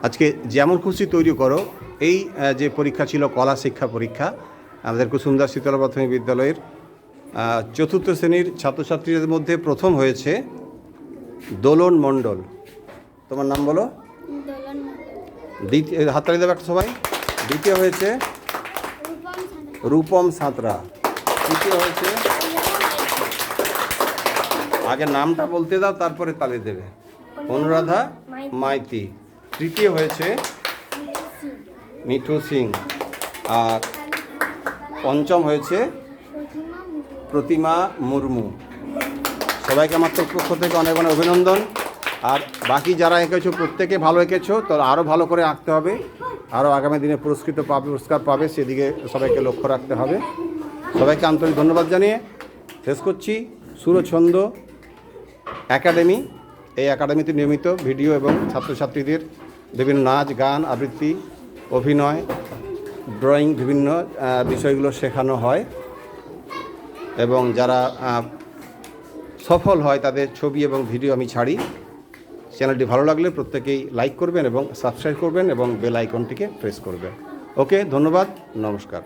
আজকে যেমন খুশি তৈরি করো। এই যে পরীক্ষা ছিল কলা শিক্ষা পরীক্ষা, আমাদের কুসুমদাস শীতলা প্রাথমিক বিদ্যালয়ের চতুর্থ শ্রেণীর ছাত্রছাত্রীদের মধ্যে প্রথম হয়েছে দোলন মণ্ডল। তোমার নাম বলো। দ্বিতীয়, হাততালি দেবে একটা সবাই। দ্বিতীয় হয়েছে রূপম সাঁতরা। তৃতীয় হয়েছে, আগে নামটা বলতে দাও তারপরে তালি দেবে। অনুরাধা মাইতি। তৃতীয় হয়েছে মিঠু সিং। আর পঞ্চম হয়েছে প্রতিমা মুর্মু। সবাইকে আমার পক্ষ থেকে অনেক অনেক অভিনন্দন। আর বাকি যারা এঁকেছো প্রত্যেকে ভালো এঁকেছো, তো আরও ভালো করে আঁকতে হবে, আরও আগামী দিনে পুরস্কার পাবে, সেদিকে সবাইকে লক্ষ্য রাখতে হবে। সবাইকে আন্তরিক ধন্যবাদ জানিয়ে শেষ করছি। সুরছন্দ একাডেমি, এই একাডেমিতে নিয়মিত ভিডিও এবং ছাত্রছাত্রীদের বিভিন্ন নাচ, গান, আবৃত্তি, অভিনয়, ড্রয়িং, বিভিন্ন বিষয়গুলো শেখানো হয় এবং যারা সফল হয় তাদের ছবি এবং ভিডিও আমি ছাড়ি। চ্যানেলটি ভালো লাগলে প্রত্যেকেই লাইক করবেন এবং সাবস্ক্রাইব করবেন এবং বেল আইকনটিকে প্রেস করবেন। ওকে, ধন্যবাদ, নমস্কার।